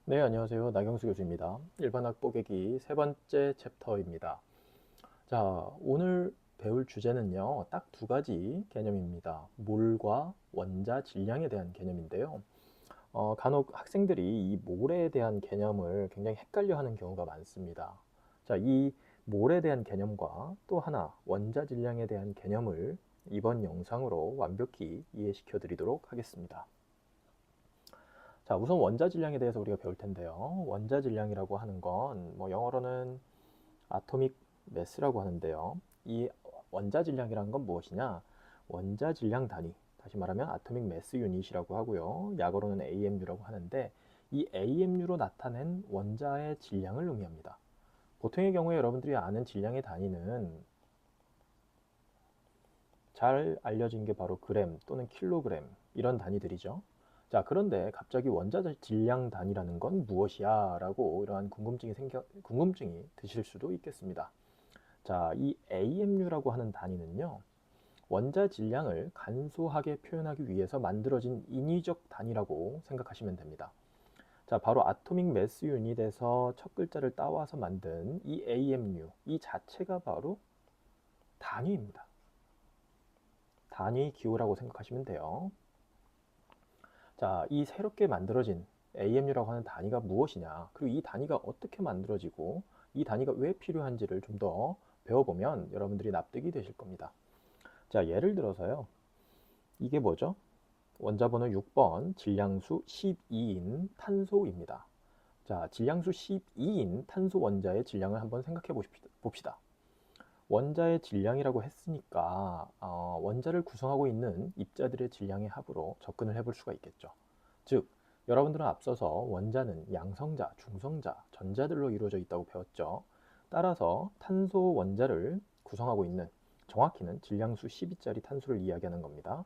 네, 안녕하세요. 나경수 교수입니다. 일반학 뽀개기 세 번째 챕터입니다. 자, 오늘 배울 주제는요, 딱 두 가지 개념입니다. 몰과 원자 질량에 대한 개념인데요. 간혹 학생들이 이 몰에 대한 개념을 굉장히 헷갈려 하는 경우가 많습니다. 자, 이 몰에 대한 개념과 또 하나, 원자 질량에 대한 개념을 이번 영상으로 완벽히 이해시켜 드리도록 하겠습니다. 자, 우선 원자 질량에 대해서 우리가 배울 텐데요. 원자 질량이라고 하는 건 뭐 영어로는 아토믹 매스라고 하는데요. 이 원자 질량이란 건 무엇이냐? 원자 질량 단위, 다시 말하면 아토믹 매스 유닛이라고 하고요. 약어로는 AMU라고 하는데 이 AMU로 나타낸 원자의 질량을 의미합니다. 보통의 경우에 여러분들이 아는 질량의 단위는 잘 알려진 게 바로 그램 또는 킬로그램 이런 단위들이죠. 자, 그런데 갑자기 원자 질량 단위라는 건 무엇이야? 라고 이러한 궁금증이 드실 수도 있겠습니다. 자, 이 AMU라고 하는 단위는요, 원자 질량을 간소하게 표현하기 위해서 만들어진 인위적 단위라고 생각하시면 됩니다. 자, 바로 아토믹 매스 유닛에서 첫 글자를 따와서 만든 이 AMU, 이 자체가 바로 단위입니다. 단위 기호라고 생각하시면 돼요. 자, 이 새롭게 만들어진 AMU라고 하는 단위가 무엇이냐, 그리고 이 단위가 어떻게 만들어지고 이 단위가 왜 필요한지를 좀 더 배워보면 여러분들이 납득이 되실 겁니다. 자, 예를 들어서요. 이게 뭐죠? 원자번호 6번 질량수 12인 탄소입니다. 자, 질량수 12인 탄소 원자의 질량을 한번 생각해 봅시다. 원자의 질량이라고 했으니까 원자를 구성하고 있는 입자들의 질량의 합으로 접근을 해볼 수가 있겠죠. 즉, 여러분들은 앞서서 원자는 양성자, 중성자, 전자들로 이루어져 있다고 배웠죠. 따라서 탄소 원자를 구성하고 있는, 정확히는 질량수 12짜리 탄소를 이야기하는 겁니다.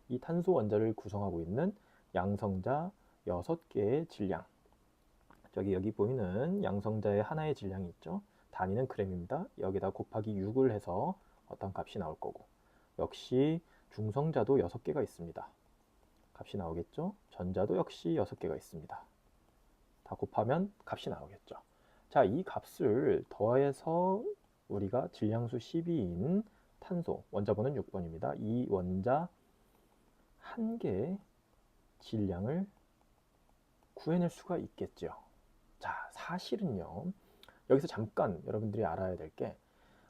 이 탄소 원자를 구성하고 있는 양성자 6개의 질량, 여기 보이는 양성자의 하나의 질량이 있죠. 단위는 그램입니다. 여기다 곱하기 6을 해서 어떤 값이 나올 거고, 역시 중성자도 6개가 있습니다. 값이 나오겠죠. 전자도 역시 6개가 있습니다. 다 곱하면 값이 나오겠죠. 자, 이 값을 더해서 우리가 질량수 12인 탄소, 원자번호는 6번입니다. 이 원자 한 개의 질량을 구해낼 수가 있겠죠. 자, 사실은요, 여기서 잠깐 여러분들이 알아야 될 게,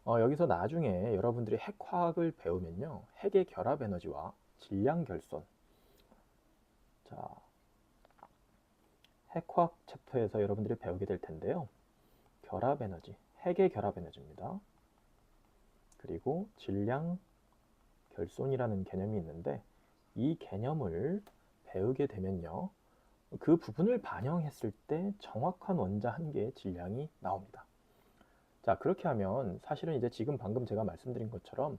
여기서 나중에 여러분들이 핵화학을 배우면요, 핵의 결합 에너지와 질량 결손, 자, 핵화학 챕터에서 여러분들이 배우게 될 텐데요. 결합 에너지, 핵의 결합 에너지입니다. 그리고 질량 결손이라는 개념이 있는데, 이 개념을 배우게 되면요, 그 부분을 반영했을 때 정확한 원자 한 개의 질량이 나옵니다. 자, 그렇게 하면 사실은 이제 지금 방금 제가 말씀드린 것처럼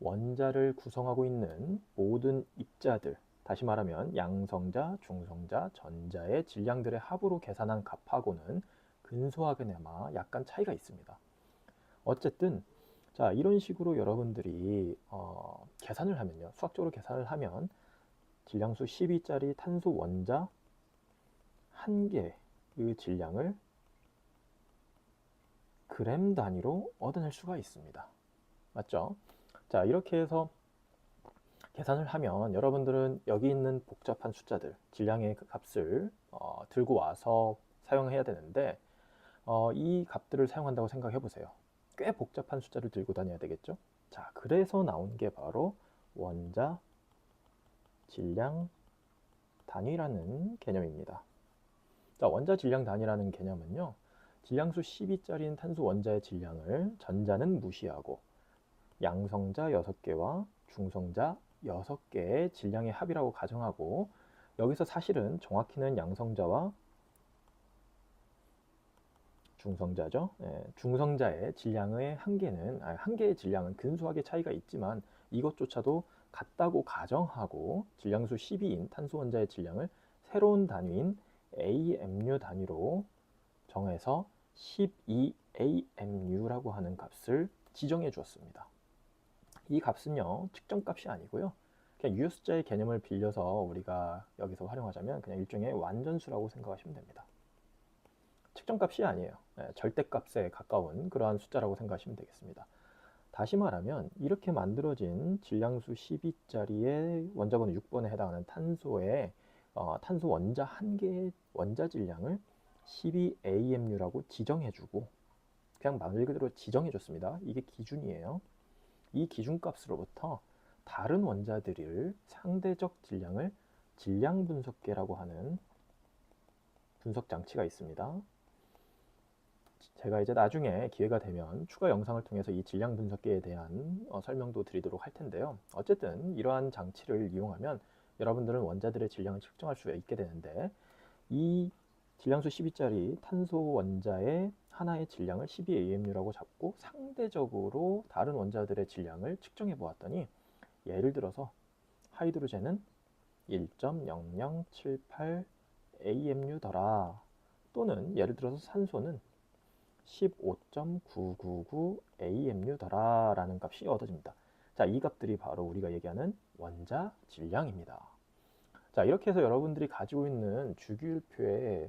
원자를 구성하고 있는 모든 입자들, 다시 말하면 양성자, 중성자, 전자의 질량들의 합으로 계산한 값하고는 근소하게나마 약간 차이가 있습니다. 어쨌든 자, 이런 식으로 여러분들이 계산을 하면요, 수학적으로 계산을 하면 질량수 12짜리 탄소 원자 한 개의 질량을 그램 단위로 얻어낼 수가 있습니다. 맞죠? 자, 이렇게 해서 계산을 하면 여러분들은 여기 있는 복잡한 숫자들, 질량의 값을 들고 와서 사용해야 되는데, 이 값들을 사용한다고 생각해 보세요. 꽤 복잡한 숫자를 들고 다녀야 되겠죠? 자, 그래서 나온 게 바로 원자 질량 단위라는 개념입니다. 자, 원자 질량 단위라는 개념은요, 질량수 12짜리인 탄소 원자의 질량을 전자는 무시하고 양성자 6개와 중성자 6개의 질량의 합이라고 가정하고, 여기서 사실은 정확히는 양성자와 중성자죠. 예, 중성자의 질량의 한 개의 질량은 근소하게 차이가 있지만 이것조차도 같다고 가정하고 질량수 12인 탄소 원자의 질량을 새로운 단위인 AMU 단위로 정해서 12AMU라고 하는 값을 지정해 주었습니다. 이 값은요, 측정값이 아니고요, 그냥 유효숫자의 개념을 빌려서 우리가 여기서 활용하자면 그냥 일종의 완전수라고 생각하시면 됩니다. 측정값이 아니에요. 절대값에 가까운 그러한 숫자라고 생각하시면 되겠습니다. 다시 말하면 이렇게 만들어진 질량수 12짜리의 원자번호 6번에 해당하는 탄소의 탄소 원자 한 개의 원자 질량을 12AMU라고 지정해주고 그냥 말 그대로 지정해줬습니다. 이게 기준이에요. 이 기준값으로부터 다른 원자들을 상대적 질량을 질량 분석계라고 하는 분석 장치가 있습니다. 제가 이제 나중에 기회가 되면 추가 영상을 통해서 이 질량 분석계에 대한 설명도 드리도록 할 텐데요. 어쨌든 이러한 장치를 이용하면 여러분들은 원자들의 질량을 측정할 수 있게 되는데 이 질량수 12짜리 탄소 원자의 하나의 질량을 12AMU라고 잡고 상대적으로 다른 원자들의 질량을 측정해 보았더니 예를 들어서 하이드로젠은 1.0078 AMU더라 또는 예를 들어서 산소는 15.999 AMU더라 라는 값이 얻어집니다. 자, 이 값들이 바로 우리가 얘기하는 원자 질량입니다. 자, 이렇게 해서 여러분들이 가지고 있는 주기율표에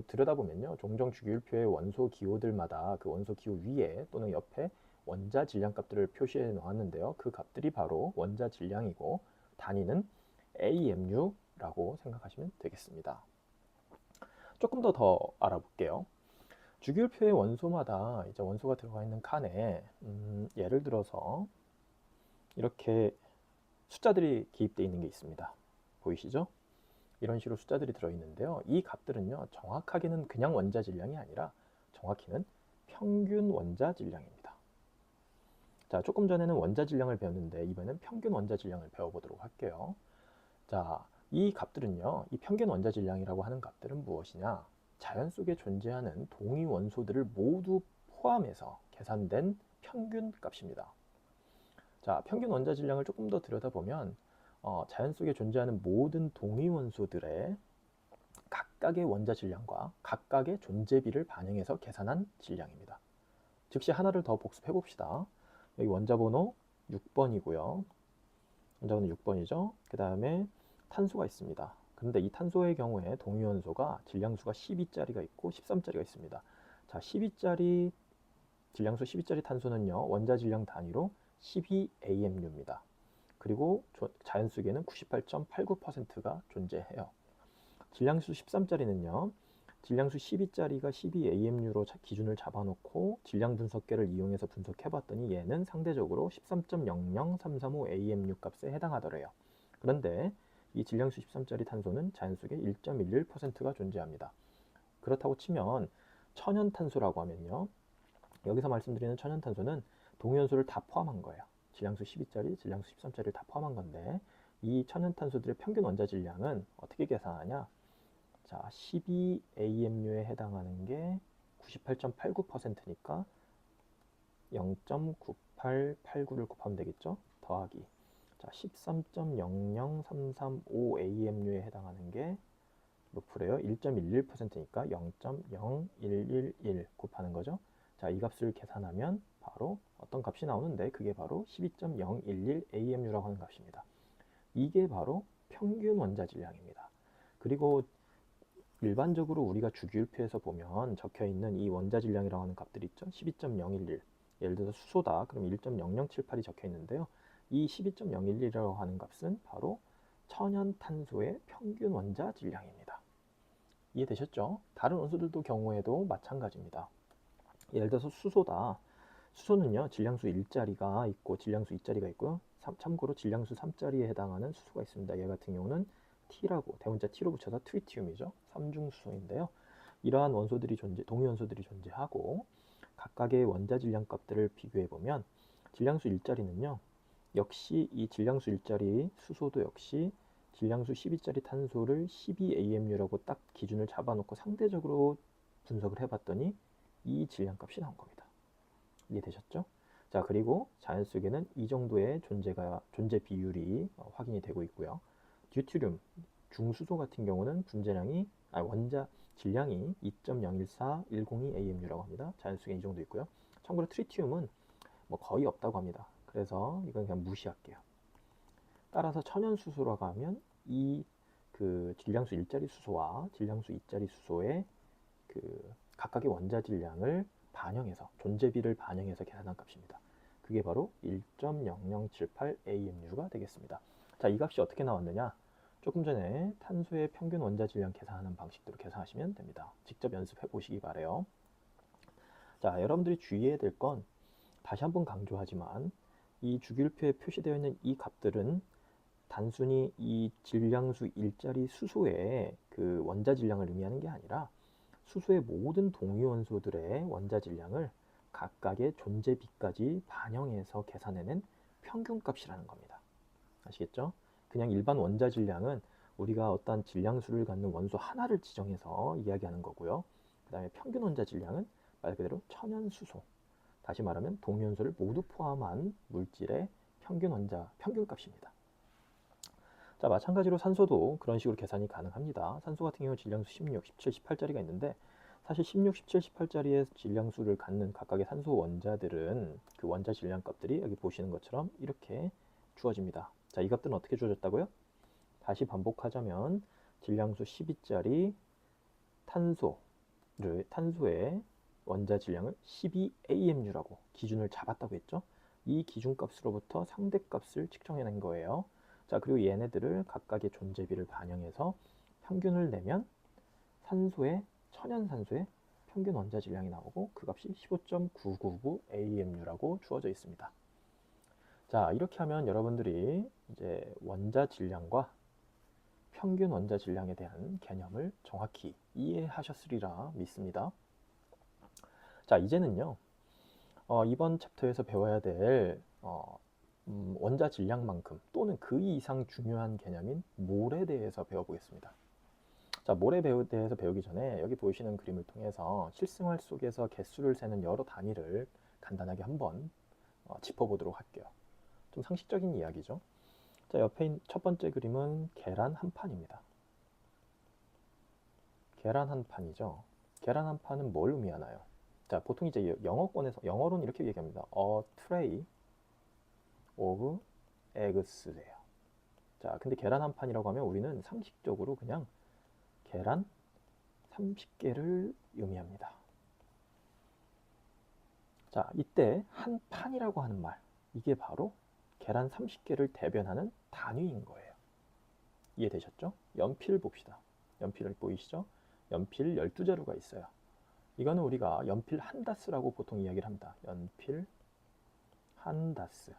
들여다보면요. 종종 주기율표의 원소 기호들마다 그 원소 기호 위에 또는 옆에 원자 질량 값들을 표시해 놓았는데요. 그 값들이 바로 원자 질량이고 단위는 AMU라고 생각하시면 되겠습니다. 조금 더 알아볼게요. 주기율표의 원소마다 이제 원소가 들어가 있는 칸에 예를 들어서 이렇게 숫자들이 기입되어 있는 게 있습니다. 보이시죠? 이런 식으로 숫자들이 들어있는데요. 이 값들은요, 정확하게는 그냥 원자 질량이 아니라 정확히는 평균 원자 질량입니다. 자, 조금 전에는 원자 질량을 배웠는데 이번엔 평균 원자 질량을 배워보도록 할게요. 자, 이 값들은요, 이 평균 원자 질량이라고 하는 값들은 무엇이냐? 자연 속에 존재하는 동위 원소들을 모두 포함해서 계산된 평균 값입니다. 자, 평균 원자 질량을 조금 더 들여다보면 자연 속에 존재하는 모든 동위 원소들의 각각의 원자 질량과 각각의 존재비를 반영해서 계산한 질량입니다. 즉시 하나를 더 복습해 봅시다. 여기 원자번호 6번이고요. 원자번호 6번이죠. 그 다음에 탄소가 있습니다. 그런데 이 탄소의 경우에 동위 원소가 질량수가 12짜리가 있고 13짜리가 있습니다. 자, 12짜리 질량수 12짜리 탄소는요, 원자 질량 단위로 12AMU입니다. 그리고 자연 속에는 98.89%가 존재해요. 질량수 13짜리는요. 질량수 12짜리가 12AMU로 기준을 잡아놓고 질량 분석계를 이용해서 분석해봤더니 얘는 상대적으로 13.00335 AMU 값에 해당하더래요. 그런데 이 질량수 13짜리 탄소는 자연 속에 1.11%가 존재합니다. 그렇다고 치면 천연탄소라고 하면요. 여기서 말씀드리는 천연탄소는 동위원소를 다 포함한 거예요. 질량수 12짜리, 질량수 13짜리를 다 포함한 건데 이 천연탄소들의 평균 원자 질량은 어떻게 계산하냐? 자, 12AMU에 해당하는 게 98.89%니까 0.9889를 곱하면 되겠죠? 더하기. 자, 13.00335 AMU에 해당하는 게 몇 프로예요? 1.11%니까 0.0111 곱하는 거죠. 자, 이 값을 계산하면 바로 어떤 값이 나오는데 그게 바로 12.011 AMU라고 하는 값입니다. 이게 바로 평균 원자 질량입니다. 그리고 일반적으로 우리가 주기율표에서 보면 적혀 있는 이 원자 질량이라고 하는 값들 있죠. 12.011. 예를 들어서 수소다. 그럼 1.0078이 적혀 있는데요. 이 12.011이라고 하는 값은 바로 천연탄소의 평균 원자 질량입니다. 이해되셨죠? 다른 원소들도 경우에도 마찬가지입니다. 예를 들어서 수소다. 수소는요, 질량수 1짜리가 있고 질량수 2짜리가 있고요. 참고로 질량수 3짜리에 해당하는 수소가 있습니다. 얘 같은 경우는 T라고 대문자 T로 붙여서 트리티움이죠. 삼중수소인데요. 이러한 원소들이 동위 원소들이 존재하고 각각의 원자 질량 값들을 비교해 보면 질량수 1짜리는요. 역시 이 질량수 1짜리 수소도 역시 질량수 12짜리 탄소를 12AMU라고 딱 기준을 잡아놓고 상대적으로 분석을 해봤더니 이 질량값이 나온 겁니다. 이해되셨죠? 자, 그리고 자연 속에는 이 정도의 존재 비율이 확인이 되고 있고요. 듀트륨, 중수소 같은 경우는 원자 질량이 2.014102 AMU라고 합니다. 자연 속에 이 정도 있고요. 참고로 트리티움은 뭐 거의 없다고 합니다. 그래서 이건 그냥 무시할게요. 따라서 천연수소라고 하면 이 질량수 1짜리 수소와 질량수 2짜리 수소의 각각의 원자 질량을 반영해서 존재비를 반영해서 계산한 값입니다. 그게 바로 1.0078 AMU가 되겠습니다. 자, 이 값이 어떻게 나왔느냐? 조금 전에 탄소의 평균 원자 질량 계산하는 방식대로 계산하시면 됩니다. 직접 연습해 보시기 바래요. 자, 여러분들이 주의해야 될 건 다시 한번 강조하지만 이 주기율표에 표시되어 있는 이 값들은 단순히 이 질량수 일자리 수소의 그 원자 질량을 의미하는 게 아니라 수소의 모든 동위원소들의 원자 질량을 각각의 존재비까지 반영해서 계산해낸 평균값이라는 겁니다. 아시겠죠? 그냥 일반 원자 질량은 우리가 어떤 질량수를 갖는 원소 하나를 지정해서 이야기하는 거고요. 그 다음에 평균 원자 질량은 말 그대로 천연수소, 다시 말하면 동위원소를 모두 포함한 물질의 평균값입니다. 자, 마찬가지로 산소도 그런 식으로 계산이 가능합니다. 산소 같은 경우 질량수 16, 17, 18짜리가 있는데 사실 16, 17, 18짜리의 질량수를 갖는 각각의 산소 원자들은 그 원자 질량값들이 여기 보시는 것처럼 이렇게 주어집니다. 자, 이 값들은 어떻게 주어졌다고요? 다시 반복하자면 질량수 12짜리 탄소의 원자 질량을 12AMU라고 기준을 잡았다고 했죠. 이 기준값으로부터 상대값을 측정해낸 거예요. 자, 그리고 얘네들을 각각의 존재비를 반영해서 평균을 내면 천연산소의 평균 원자 질량이 나오고 그 값이 15.999 AMU라고 주어져 있습니다. 자, 이렇게 하면 여러분들이 이제 원자 질량과 평균 원자 질량에 대한 개념을 정확히 이해하셨으리라 믿습니다. 자, 이제는요, 이번 챕터에서 배워야 될 원자 질량만큼 또는 그 이상 중요한 개념인 몰에 대해서 배워보겠습니다. 자, 몰에 대해서 배우기 전에 여기 보이시는 그림을 통해서 실생활 속에서 개수를 세는 여러 단위를 간단하게 한번 짚어보도록 할게요. 좀 상식적인 이야기죠. 자, 옆에 있는 첫 번째 그림은 계란 한 판입니다. 계란 한 판이죠. 계란 한 판은 뭘 의미하나요? 자, 보통 이제 영어로는 이렇게 얘기합니다. A tray of eggs래요. 자, 근데 계란 한 판이라고 하면 우리는 상식적으로 그냥 계란 30개를 의미합니다. 자, 이때 한 판이라고 하는 말, 이게 바로 계란 30개를 대변하는 단위인 거예요. 이해되셨죠? 연필 봅시다. 연필을 보이시죠? 연필 12자루가 있어요. 이거는 우리가 연필 한 다스라고 보통 이야기를 합니다. 연필 한 다스.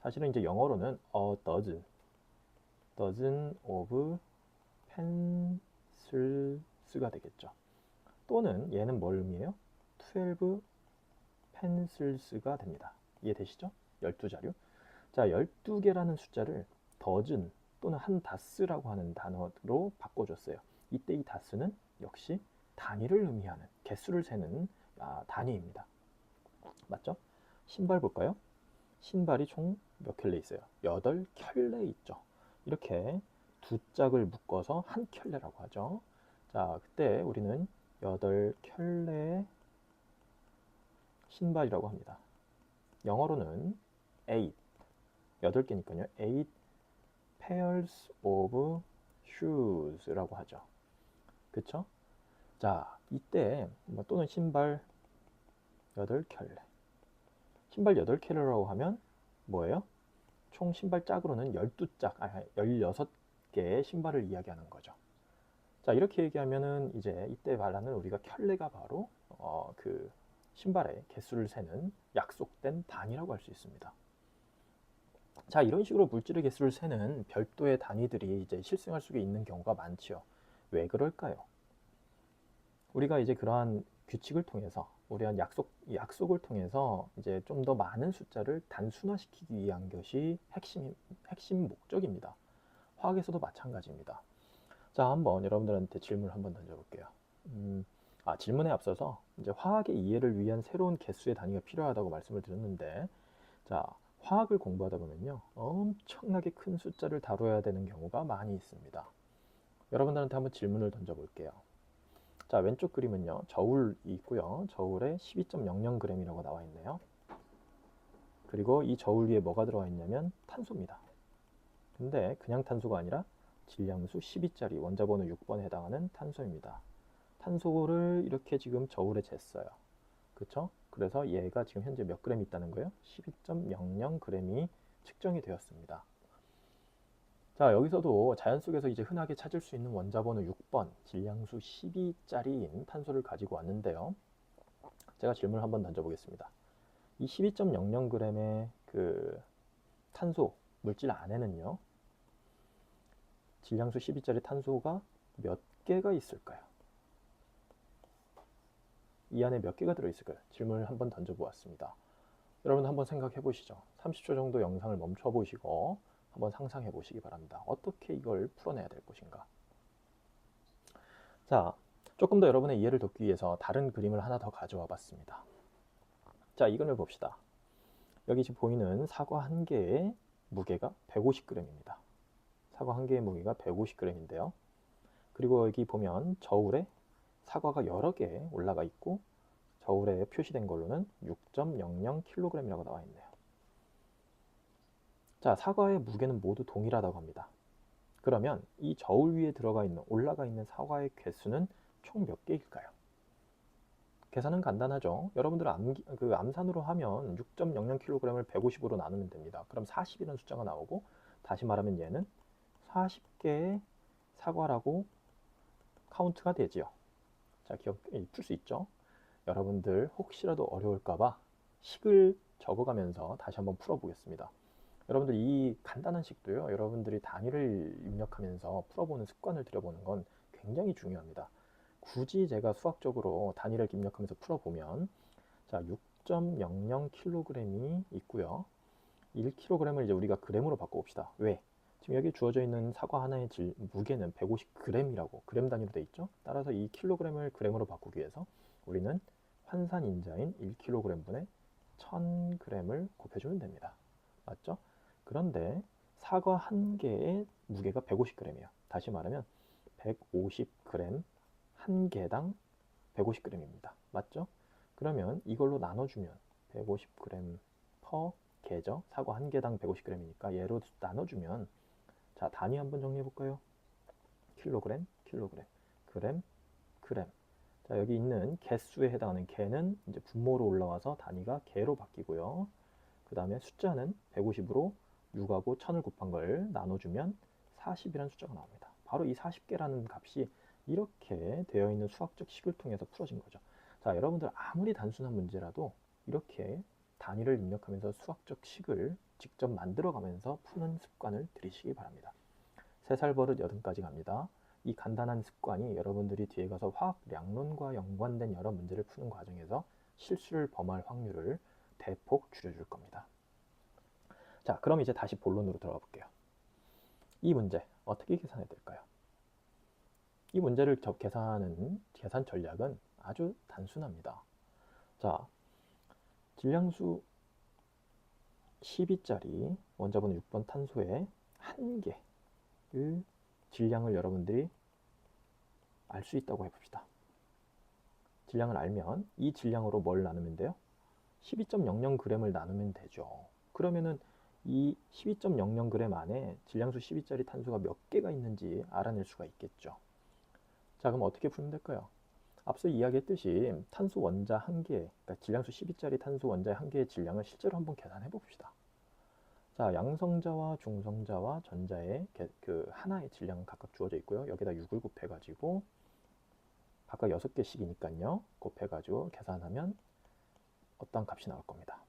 사실은 이제 영어로는 a dozen of pencils가 되겠죠. 또는 얘는 뭘 의미해요? 12 pencils가 됩니다. 이해되시죠? 12자료. 자, 12개라는 숫자를 dozen 또는 한 다스라고 하는 단어로 바꿔줬어요. 이때 이 다스는 역시 단위를 의미하는 개수를 세는 단위입니다. 맞죠? 신발 볼까요? 신발이 총 몇 켤레 있어요? 8켤레 있죠. 이렇게 두 짝을 묶어서 한 켤레라고 하죠. 자, 그때 우리는 8켤레의 신발이라고 합니다. 영어로는 8개니까요. 8 pairs of shoes라고 하죠. 그쵸? 자, 이때 또는 신발 8켤레. 신발 8켤레라고 하면 뭐예요? 총 신발 짝으로는 16개의 신발을 이야기하는 거죠. 자, 이렇게 얘기하면은 이제 이때 말하는 우리가 켤레가 바로 그 신발의 개수를 세는 약속된 단위라고 할 수 있습니다. 자, 이런 식으로 물질의 개수를 세는 별도의 단위들이 이제 실생활 속에 있는 경우가 많지요. 왜 그럴까요? 우리가 이제 그러한 규칙을 통해서, 우리한 약속을 통해서 이제 좀 더 많은 숫자를 단순화시키기 위한 것이 핵심 목적입니다. 화학에서도 마찬가지입니다. 자, 한번 여러분들한테 질문을 한번 던져볼게요. 질문에 앞서서 이제 화학의 이해를 위한 새로운 개수의 단위가 필요하다고 말씀을 드렸는데, 자, 화학을 공부하다 보면요, 엄청나게 큰 숫자를 다뤄야 되는 경우가 많이 있습니다. 여러분들한테 한번 질문을 던져볼게요. 자, 왼쪽 그림은요, 저울이 있고요. 저울에 12.00g이라고 나와 있네요. 그리고 이 저울 위에 뭐가 들어가 있냐면 탄소입니다. 근데 그냥 탄소가 아니라 질량수 12짜리 원자번호 6번에 해당하는 탄소입니다. 탄소를 이렇게 지금 저울에 쟀어요. 그쵸? 그래서 얘가 지금 현재 몇 그램 있다는 거예요? 12.00g이 측정이 되었습니다. 자, 여기서도 자연 속에서 이제 흔하게 찾을 수 있는 원자번호 6번 질량수 12짜리인 탄소를 가지고 왔는데요. 제가 질문을 한번 던져보겠습니다. 이 12.00g의 그 탄소 물질 안에는요, 질량수 12짜리 탄소가 몇 개가 있을까요? 이 안에 몇 개가 들어있을까요? 질문을 한번 던져보았습니다. 여러분 한번 생각해 보시죠. 30초 정도 영상을 멈춰 보시고 한번 상상해 보시기 바랍니다. 어떻게 이걸 풀어내야 될 것인가? 자, 조금 더 여러분의 이해를 돕기 위해서 다른 그림을 하나 더 가져와 봤습니다. 자, 이걸 봅시다. 여기 지금 보이는 사과 한 개의 무게가 150g입니다. 사과 한 개의 무게가 150g인데요. 그리고 여기 보면 저울에 사과가 여러 개 올라가 있고 저울에 표시된 걸로는 6.00kg이라고 나와 있네요. 자, 사과의 무게는 모두 동일하다고 합니다. 그러면 이 저울 위에 올라가 있는 사과의 개수는 총 몇 개일까요? 계산은 간단하죠. 여러분들 암산으로 하면 6.00kg을 150으로 나누면 됩니다. 그럼 40이라는 숫자가 나오고, 다시 말하면 얘는 40개의 사과라고 카운트가 되지요. 자, 풀 수 있죠? 여러분들 혹시라도 어려울까봐 식을 적어가면서 다시 한번 풀어보겠습니다. 여러분들 이 간단한 식도요, 여러분들이 단위를 입력하면서 풀어보는 습관을 들여보는 건 굉장히 중요합니다. 굳이 제가 수학적으로 단위를 입력하면서 풀어보면, 자, 6.00kg이 있고요. 1kg을 이제 우리가 그램으로 바꿔봅시다. 왜? 지금 여기 주어져 있는 사과 하나의 무게는 150g이라고 그램 단위로 돼 있죠. 따라서 이 kg을 그램으로 바꾸기 위해서 우리는 환산인자인 1kg분의 1000g을 곱해주면 됩니다. 맞죠? 그런데 사과 한 개의 무게가 150g이에요. 다시 말하면 150g 한 개당 150g입니다. 맞죠? 그러면 이걸로 나눠주면 150g per 개죠. 사과 한 개당 150g이니까 얘로 나눠주면, 자, 단위 한번 정리해 볼까요? 킬로그램, 킬로그램, 그램, 그램. 자, 여기 있는 개수에 해당하는 개는 이제 분모로 올라와서 단위가 개로 바뀌고요. 그 다음에 숫자는 150으로 6하고 1000을 곱한 걸 나눠주면 40이라는 숫자가 나옵니다. 바로 이 40개라는 값이 이렇게 되어 있는 수학적 식을 통해서 풀어진 거죠. 자, 여러분들 아무리 단순한 문제라도 이렇게 단위를 입력하면서 수학적 식을 직접 만들어가면서 푸는 습관을 들이시기 바랍니다. 3살 버릇 80까지 갑니다. 이 간단한 습관이 여러분들이 뒤에 가서 화학 량론과 연관된 여러 문제를 푸는 과정에서 실수를 범할 확률을 대폭 줄여줄 겁니다. 자, 그럼 이제 다시 본론으로 들어가 볼게요. 이 문제 어떻게 계산해야 될까요? 이 문제를 계산하는 계산 전략은 아주 단순합니다. 자, 질량수 12짜리 원자번호 6번 탄소의 한 개의 질량을 여러분들이 알 수 있다고 해봅시다. 질량을 알면 이 질량으로 뭘 나누면 돼요? 12.00g을 나누면 되죠. 그러면은 이 12.00g 안에 질량수 12짜리 탄소가 몇 개가 있는지 알아낼 수가 있겠죠. 자, 그럼 어떻게 풀면 될까요? 앞서 이야기했듯이 탄소 원자 한 개, 그러니까 질량수 12짜리 탄소 원자 한 개의 질량을 실제로 한번 계산해 봅시다. 자, 양성자와 중성자와 전자의 그 하나의 질량은 각각 주어져 있고요. 여기다 6을 곱해가지고 각각 6개씩이니까요. 곱해가지고 계산하면 어떤 값이 나올 겁니다.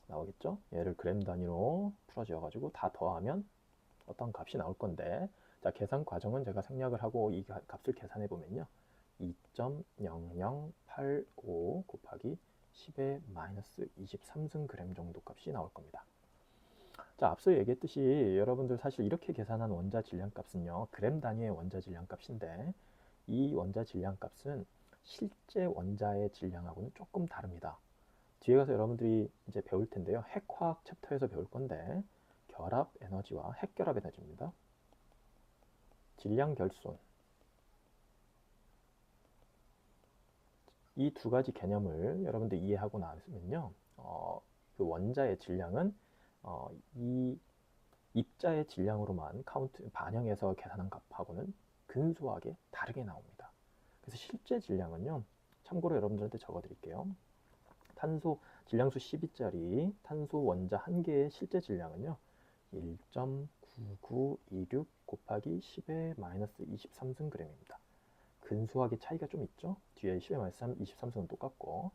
나오겠죠? 얘를 그램 단위로 풀어지어가지고 다 더하면 어떤 값이 나올 건데, 자, 계산 과정은 제가 생략을 하고 이 값을 계산해 보면요, 2.0085 곱하기 10의 마이너스 23승 g 정도 값이 나올 겁니다. 자, 앞서 얘기했듯이 여러분들 사실 이렇게 계산한 원자 질량 값은요, 그램 단위의 원자 질량 값인데, 이 원자 질량 값은 실제 원자의 질량하고는 조금 다릅니다. 뒤에 가서 여러분들이 이제 배울 텐데요, 핵화학 챕터에서 배울 건데, 결합 에너지와 핵결합 에너지입니다. 질량 결손, 이 두 가지 개념을 여러분들 이해하고 나면요, 그 원자의 질량은 이 입자의 질량으로만 반영해서 계산한 값하고는 근소하게 다르게 나옵니다. 그래서 실제 질량은요. 참고로 여러분들한테 적어 드릴게요. 탄소 질량수 12짜리 탄소 원자 한 개의 실제 질량은요. 1.9926 곱하기 10의 마이너스 23승g입니다. 근소하게 차이가 좀 있죠? 뒤에 10의 마이너스 23승은 똑같고.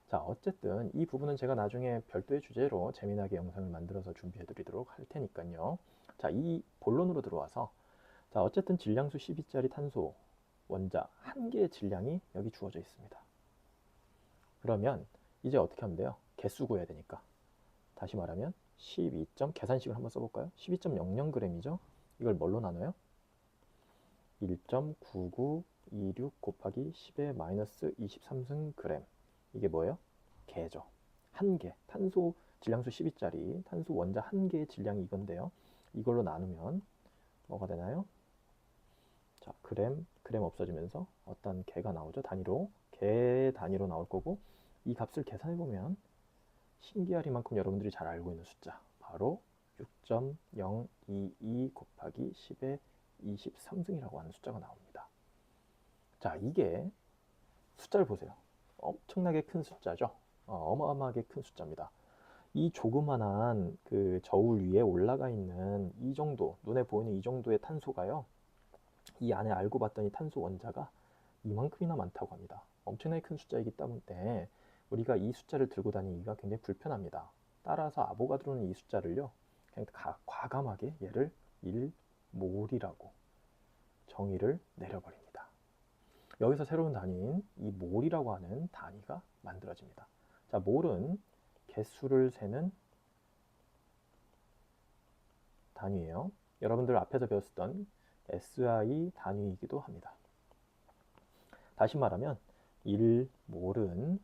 자, 어쨌든 이 부분은 제가 나중에 별도의 주제로 재미나게 영상을 만들어서 준비해 드리도록 할 테니까요. 자, 이 본론으로 들어와서 자, 어쨌든 질량수 12짜리 탄소 원자 한 개의 질량이 여기 주어져 있습니다. 그러면 이제 어떻게 하면 돼요? 개수 구해야 되니까. 다시 말하면 12. 계산식을 한번 써볼까요? 12.00g이죠? 이걸 뭘로 나눠요? 1.9926 곱하기 10의 마이너스 23승g. 이게 뭐예요? 개죠. 한 개. 탄소 질량수 12짜리 탄소 원자 한 개의 질량이 이건데요. 이걸로 나누면 뭐가 되나요? 자, 그램 없어지면서 어떤 개가 나오죠? 단위로. 개 단위로 나올 거고 이 값을 계산해 보면 신기하리만큼 여러분들이 잘 알고 있는 숫자 바로 6.022 곱하기 10의 23승이라고 하는 숫자가 나옵니다. 자, 이게 숫자를 보세요. 엄청나게 큰 숫자죠. 어마어마하게 큰 숫자입니다. 이 조그만한 그 저울 위에 올라가 있는 이 정도, 눈에 보이는 이 정도의 탄소가요. 이 안에 알고 봤더니 탄소 원자가 이만큼이나 많다고 합니다. 엄청나게 큰 숫자이기 때문에 우리가 이 숫자를 들고 다니기가 굉장히 불편합니다. 따라서 아보가드로는 이 숫자를요, 그냥 과감하게 얘를 1몰이라고 정의를 내려버립니다. 여기서 새로운 단위인 이 몰이라고 하는 단위가 만들어집니다. 자, 몰은 개수를 세는 단위예요. 여러분들 앞에서 배웠던 SI 단위이기도 합니다. 다시 말하면 1몰은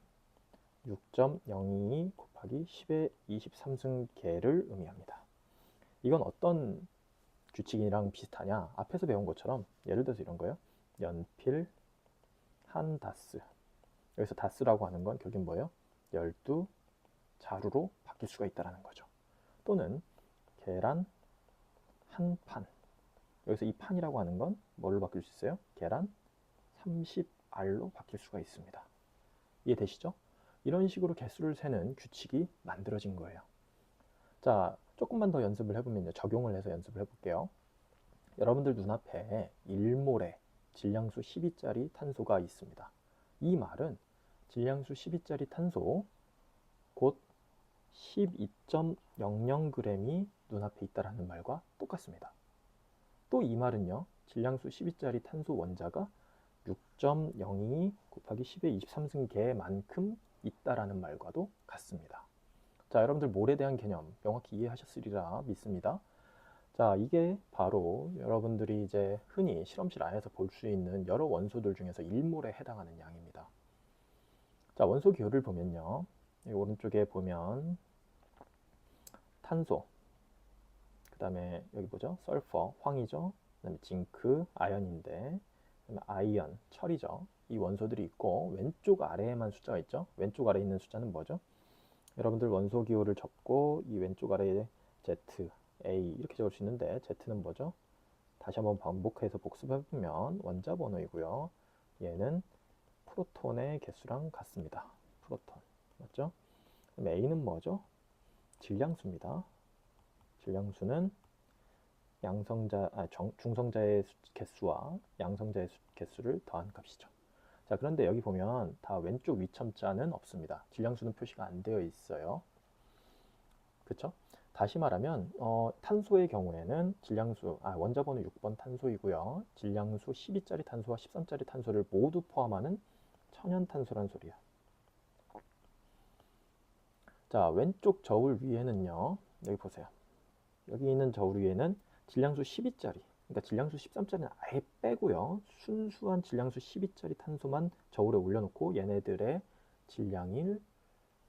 6.022 곱하기 10의 23승계를 의미합니다. 이건 어떤 규칙이랑 비슷하냐? 앞에서 배운 것처럼 예를 들어서 이런 거예요. 연필 한 다스. 여기서 다스라고 하는 건 결국은 뭐예요? 12자루로 바뀔 수가 있다는 거죠. 또는 계란 한 판. 여기서 이 판이라고 하는 건 뭘로 바뀔 수 있어요? 계란 30알로 바뀔 수가 있습니다. 이해되시죠? 이런 식으로 개수를 세는 규칙이 만들어진 거예요. 자, 조금만 더 연습을 해보면요. 적용을 해서 연습을 해볼게요. 여러분들 눈앞에 1몰의 질량수 12짜리 탄소가 있습니다. 이 말은 질량수 12짜리 탄소 곧 12.00g이 눈앞에 있다는 말과 똑같습니다. 또 이 말은요. 질량수 12짜리 탄소 원자가 6.022 곱하기 10의 23승계만큼 있다라는 말과도 같습니다. 자, 여러분들 몰에 대한 개념 명확히 이해하셨으리라 믿습니다. 자, 이게 바로 여러분들이 이제 흔히 실험실 안에서 볼 수 있는 여러 원소들 중에서 1몰에 해당하는 양입니다. 자, 원소 기호를 보면요. 여기 오른쪽에 보면 탄소, 그 다음에 여기 뭐죠? 설퍼, 황이죠. 그 다음에 징크, 아연인데, 그 다음에 아이언, 철이죠. 이 원소들이 있고 왼쪽 아래에만 숫자가 있죠. 왼쪽 아래에 있는 숫자는 뭐죠? 여러분들 원소 기호를 적고 이 왼쪽 아래에 Z, A 이렇게 적을 수 있는데 Z는 뭐죠? 다시 한번 반복해서 복습해보면 원자 번호이고요. 얘는 프로톤의 개수랑 같습니다. 프로톤, 맞죠? 그럼 A는 뭐죠? 질량수입니다. 질량수는 중성자의 개수와 양성자의 개수를 더한 값이죠. 자, 그런데 여기 보면 다 왼쪽 위첨자는 없습니다. 질량수는 표시가 안 되어 있어요. 그쵸? 다시 말하면 탄소의 경우에는 질량수, 원자 번호 6번 탄소이고요. 질량수 12짜리 탄소와 13짜리 탄소를 모두 포함하는 천연탄소란 소리야. 자, 왼쪽 저울 위에는요. 여기 보세요. 여기 있는 저울 위에는 질량수 12짜리, 그러니까 질량수 13짜리는 아예 빼고요. 순수한 질량수 12짜리 탄소만 저울에 올려놓고 얘네들의 질량을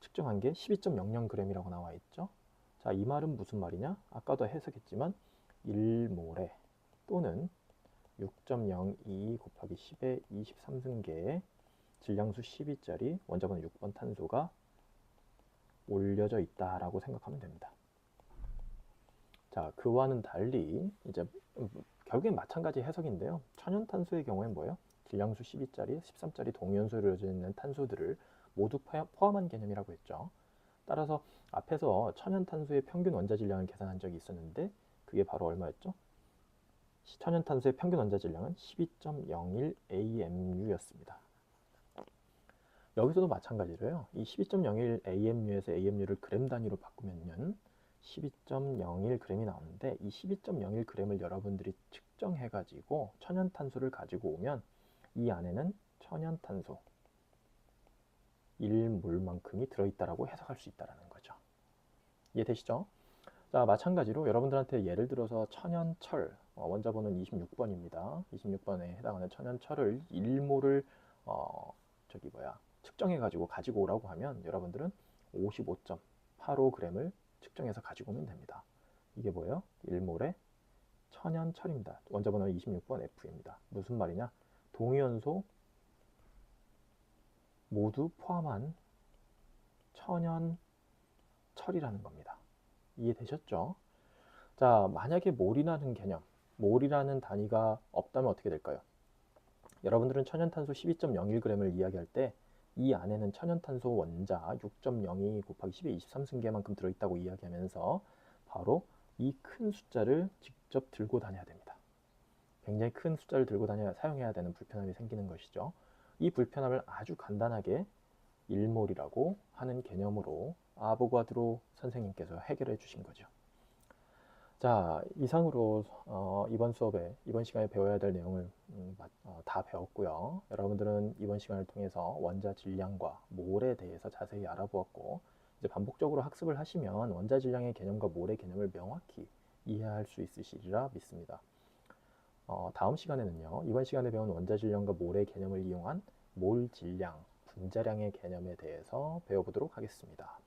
측정한 게 12.00g이라고 나와 있죠. 자, 이 말은 무슨 말이냐? 아까도 해석했지만 1몰에 또는 6.022 곱하기 10의 23승계의 질량수 12짜리 원자번호 6번 탄소가 올려져 있다라고 생각하면 됩니다. 자, 그와는 달리 이제 결국엔 마찬가지 해석인데요. 천연탄소의 경우엔 뭐예요? 질량수 12짜리, 13짜리 동위원소로 이루어져 있는 탄소들을 모두 포함한 개념이라고 했죠. 따라서 앞에서 천연탄소의 평균 원자 질량을 계산한 적이 있었는데 그게 바로 얼마였죠? 천연탄소의 평균 원자 질량은 12.01 AMU였습니다. 여기서도 마찬가지로요. 이 12.01 AMU에서 AMU를 그램 단위로 바꾸면 12.01g이 나오는데 이 12.01g을 여러분들이 측정해가지고 천연탄소를 가지고 오면 이 안에는 천연탄소 1몰만큼이 들어있다라고 해석할 수 있다는 거죠. 이해되시죠? 자, 마찬가지로 여러분들한테 예를 들어서 천연철, 원자번호는 26번입니다. 26번에 해당하는 천연철을 1몰을 측정해가지고 가지고 오라고 하면 여러분들은 55.85g을 측정해서 가지고 오면 됩니다. 이게 뭐예요? 1몰의 천연철입니다. 원자번호는 26번 F입니다. 무슨 말이냐? 동위원소 모두 포함한 천연철이라는 겁니다. 이해되셨죠? 자, 만약에 몰이라는 개념, 몰이라는 단위가 없다면 어떻게 될까요? 여러분들은 천연탄소 12.01g을 이야기할 때 이 안에는 천연탄소 원자 6.02 곱하기 10의 23승계만큼 들어있다고 이야기하면서 바로 이 큰 숫자를 직접 들고 다녀야 됩니다. 굉장히 큰 숫자를 들고 사용해야 되는 불편함이 생기는 것이죠. 이 불편함을 아주 간단하게 1몰이라고 하는 개념으로 아보가드로 선생님께서 해결해 주신 거죠. 자, 이상으로 이번 시간에 배워야 될 내용을 다 배웠고요. 여러분들은 이번 시간을 통해서 원자 질량과 몰에 대해서 자세히 알아보았고 이제 반복적으로 학습을 하시면 원자 질량의 개념과 몰의 개념을 명확히 이해할 수 있으시리라 믿습니다. 다음 시간에는요. 이번 시간에 배운 원자 질량과 몰의 개념을 이용한 몰 질량, 분자량의 개념에 대해서 배워보도록 하겠습니다.